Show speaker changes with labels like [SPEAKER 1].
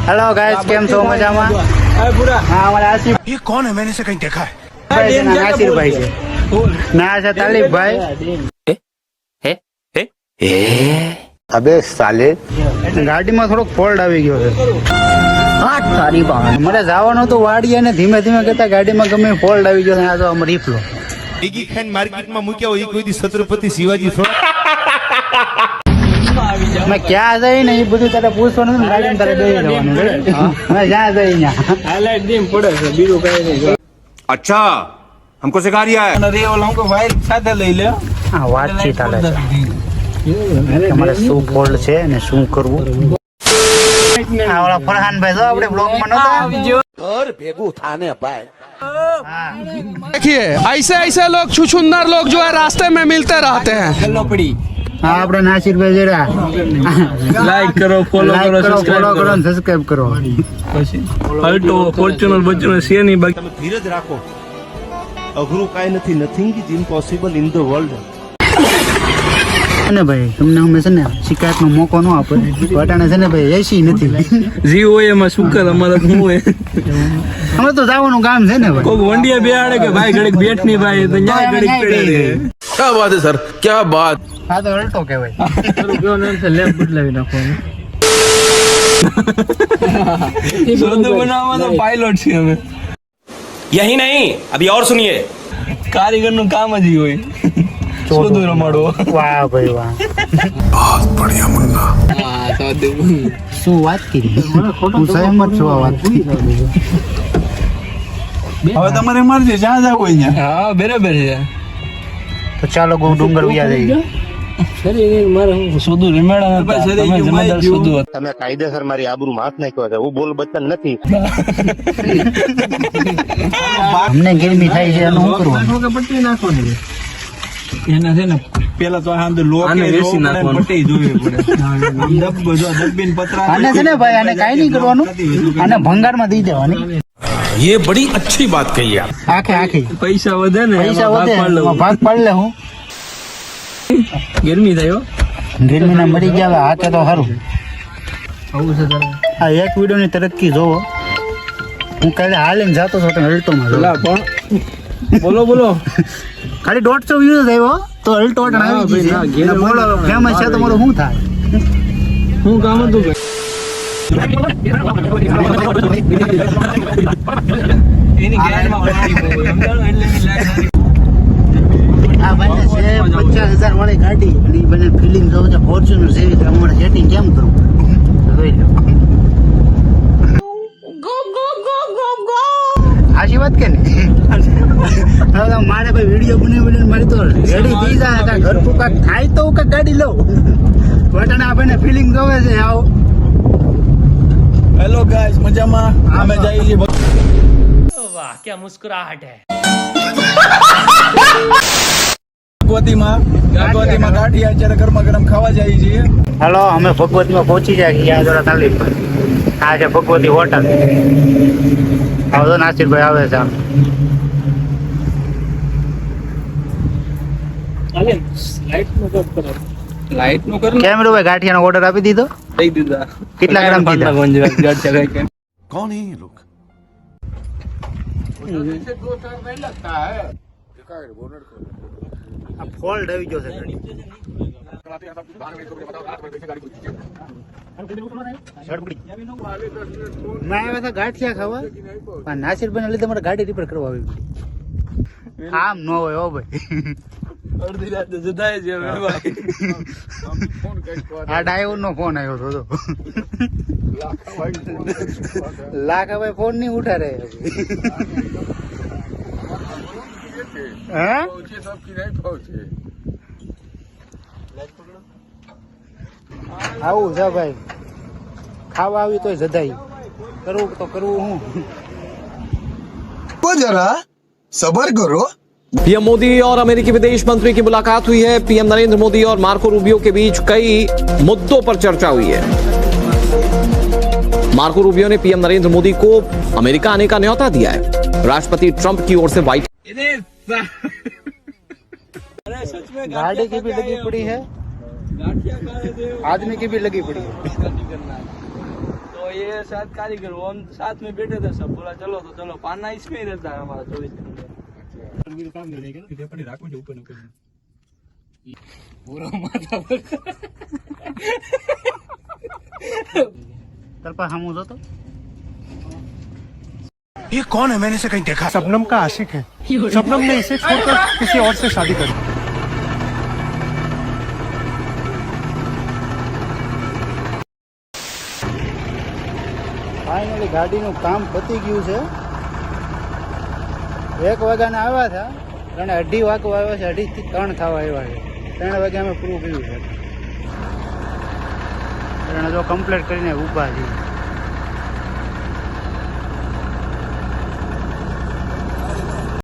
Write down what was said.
[SPEAKER 1] Hello guys, કેમ છો? મજામાં? हाँ, हमारा आसिफ
[SPEAKER 2] ये कौन है? मैंने से कहीं देखा है।
[SPEAKER 1] भाई છે, નાસિર ભાઈ છે, ના છે તાલીફ ભાઈ.
[SPEAKER 3] अबे साले
[SPEAKER 1] ગાડીમાં થોડોક ફોલ્ટ આવી ગયો છે. મારે જવાનું હતું વાડી અને ધીમે ધીમે કરતા ગાડીમાં ગમે ફોલ્ટ આવી ગયો છે. આ તો આમ રીફલો
[SPEAKER 2] ડીગી ખાન માર્કેટમાં મૂક્યા હોય કોઈ દી છત્રપતિ શિવાજી થોડા
[SPEAKER 1] મેં ક્યાં જઈ ને એ બધું તારે પૂછવાનું ને ગાડીમાં તારે બેસી જવાનું છે. મેં જ્યાં જઈ ત્યાં
[SPEAKER 3] अच्छा हमको सिखा रिया है
[SPEAKER 1] હા વાતચીત ચાલે છે કે મારે શું ફોલ્ટ છે ને શું કરવું. આ ઓલા ફરહાનભાઈ જો આપણે બ્લોગમાં નતો
[SPEAKER 3] घर भेगू थाने पाए
[SPEAKER 4] देखिए ऐसे ऐसे लोग छुछुंदर लोग जो है रास्ते में मिलते रहते हैं।
[SPEAKER 1] હા આપણે નાસિરભાઈ જરા
[SPEAKER 4] लाइक करो, फॉलो करो,
[SPEAKER 1] ફોલો
[SPEAKER 4] सब्सक्राइब
[SPEAKER 1] કરો ને સબસ્ક્રાઇબ કરો.
[SPEAKER 4] અલ્ટો ફોર્ચ્યુનર બચ્ચુનર છે નહીં બાકી
[SPEAKER 2] તમે ધીરજ રાખો, અઘરું કાંઈ નથી. Nothing is impossible in the world.
[SPEAKER 1] અને ભાઈ તમને અમે છે ને શિકાયતનો મોકો ન આપે. વટાણે છે ને ભાઈ એસી નથી.
[SPEAKER 4] જી હોય એમાં શું કર અમારે શું હોય
[SPEAKER 1] અમે તો જવાનું કામ છે ને ભાઈ.
[SPEAKER 4] કોક વંડિયા બેહાડે કે ભાઈ ઘડીક બેઠ ની ભાઈ તો ન્યાય ઘડીક પડે
[SPEAKER 3] क्या बात है सर क्या बात
[SPEAKER 1] હા તો અલ્ટો કહેવાય.
[SPEAKER 4] લેમ્પ બદલાવી નાખવાનું શોધ બનાવવા તો પાયલોટ છે અમે.
[SPEAKER 5] यही नहीं अभी और सुनिए
[SPEAKER 4] કારીગર નું કામ જ ઈ હોય શોધું રમાડવો.
[SPEAKER 1] વાહ ભાઈ વાહ, શું વાત કરી. હું સહેમત છું આ વાત.
[SPEAKER 6] હવે તમારે મરજી જ્યાં જાવ હોય ત્યાં.
[SPEAKER 4] હા બરાબર છે.
[SPEAKER 1] તો ચાલો ગો ડુંગર વ્યા જઈએ.
[SPEAKER 4] શોધું રમાડા તમે જમાદાર શોધું
[SPEAKER 3] તમે કાયદેસર મારી આબરૂ હાથ નાખ્યો છે. હું બોલ બચ્ચન નથી.
[SPEAKER 1] અમને ગરમી થાય છે એનું શું કરવાનું.
[SPEAKER 6] પટ્ટી નાખો ને એના છે ને પેલા તો આ અંદર લોક
[SPEAKER 4] આને વેચી નાખવાનું.
[SPEAKER 6] પટ્ટી જોવી પડે. ડબ્બો જો ડબ્બીન પતરા
[SPEAKER 1] આને છે ને ભાઈ આને કાંઈ નહીં કરવાનું, આને ભંગારમાં દઈ દેવાની.
[SPEAKER 3] ये बड़ी अच्छी बात कही आप.
[SPEAKER 1] આખે આખી
[SPEAKER 4] પૈસા વધે ને
[SPEAKER 1] પૈસા
[SPEAKER 4] એમાં
[SPEAKER 1] વધે
[SPEAKER 4] ભાગ પાડ લેવો.
[SPEAKER 1] એમાં ભાગ પાડી લે. હું
[SPEAKER 4] ગરમી થાય હો.
[SPEAKER 1] ગરમીના મરી ગયા હાથે તો સારું.
[SPEAKER 4] આવું છે તારે.
[SPEAKER 1] આ એક વિડીયોની તરક્કી જોવો. હું કાલે હાલીને જતો હતો અલ્ટોમાં
[SPEAKER 4] પેલા
[SPEAKER 1] જોવો.
[SPEAKER 4] પણ બોલો
[SPEAKER 1] ખાલી 150 વ્યૂઝ આવ્યો તો અલ્ટો વટણ આવી ગઈ
[SPEAKER 4] ના,
[SPEAKER 1] છે.
[SPEAKER 4] ઘેર
[SPEAKER 1] અને બોલો ફેમસ છે તમારું શું થાય.
[SPEAKER 4] હું કામ હતું કે એની ગેરમાં પટ્ટી બહુ હોય. સમજાણું? એટલે એની લાઈન
[SPEAKER 1] આ બંને છે 50,000 વાળી ગાડી અને એ બંને ફિલિંગ જોવો છે ફોર્ચ્યુનર છે. એવી અમારે સેટિંગ કેમ કરવું જોઈ લો. આશી વાત કે નહીં. હવે તો મારે ભાઈ વિડીયો બનાવી મારી તો રેડી થઈ જાય. કાંઈ ઘર તું કાંઈક થાય તો હું કાંઈક ગાડી લઉં. વટાણે આપણને ફિલિંગ જોવે છે. આવો
[SPEAKER 6] હેલો ગાઈસ, મજામાં? અમે જઈએ છીએ
[SPEAKER 5] वाह क्या मुस्कुराहट है
[SPEAKER 6] ભગવતીમાં ગાંઠિયા અત્યારે ગરમા ગરમ ખાવા જઈએ છીએ.
[SPEAKER 1] હલો, અમે ભગવતીમાં પહોંચી જાય ગયા જરા તાલીમ. આ છે ભગવતી હોટલ. આવો નાસિરભાઈ આવે છે.
[SPEAKER 4] લાઈટ નું કર
[SPEAKER 1] કેમ ભાઈ ગાંઠિયાનો ઓર્ડર આપી દીધો?
[SPEAKER 4] દઈ દીધા.
[SPEAKER 1] કેટલા ગ્રામ દીધા?
[SPEAKER 2] कौन है ये लोग?
[SPEAKER 1] ફોલ્ટ આવી ગયો છે. મેં આવ્યા હતા ગાંઠિયા ખાવા, પણ નાસિરભાઈ લીધે મારે ગાડી રિપેર કરવા આવી ગઈ. આમ ન હોય હો ભાઈ.
[SPEAKER 4] અડધી રાતે જતા છે હવે ભાઈ.
[SPEAKER 1] આ ડ્રાઈવર નો ફોન આવ્યો હતો. લાખાભાઈ ફોન નહીં ઉઠાડે. હે આવું છે ભાઈ. ખાવા આવી તોય જધાઈ. કરવું તો કરવું હું.
[SPEAKER 7] जरा सबर करो.
[SPEAKER 8] पीएम मोदी और अमेरिकी विदेश मंत्री की मुलाकात हुई है। पीएम नरेंद्र मोदी और मार्को रूबियो के बीच कई मुद्दों पर चर्चा हुई है। मार्को रूबियो ने पीएम नरेंद्र मोदी को अमेरिका आने का न्योता दिया है। राष्ट्रपति ट्रंप की ओर से व्हाइट
[SPEAKER 1] गाड़ी की भी लगी पड़ी है
[SPEAKER 6] गाठिया खाए थे
[SPEAKER 1] आदमी की भी लगी पड़ी है।
[SPEAKER 6] नहीं करना है। तो ये साथ कारीगर वो हम साथ में बैठे थे सब बोला चलो तो चलो पाना इसमें ही रहता है हमारा 24 घंटे
[SPEAKER 1] तलपा हम हो तो
[SPEAKER 7] ये कौन है? मैंने से कहीं देखा।
[SPEAKER 9] शबनम का आशिक है। शबनम ने इसे छोड़कर किसी और से शादी कर दी।
[SPEAKER 1] ફાઇનલી ગાડીનું કામ પતી ગયું છે. 1 વાગ્યાના આવ્યા હતા અને 2:30 વાગવા આવ્યા છે. 2:30 થી 3 થવા આવ્યા છે. 3 વાગે અમે પૂરું કર્યું છે. અને જો કમ્પ્લીટ કરીને ઊભા છીએ.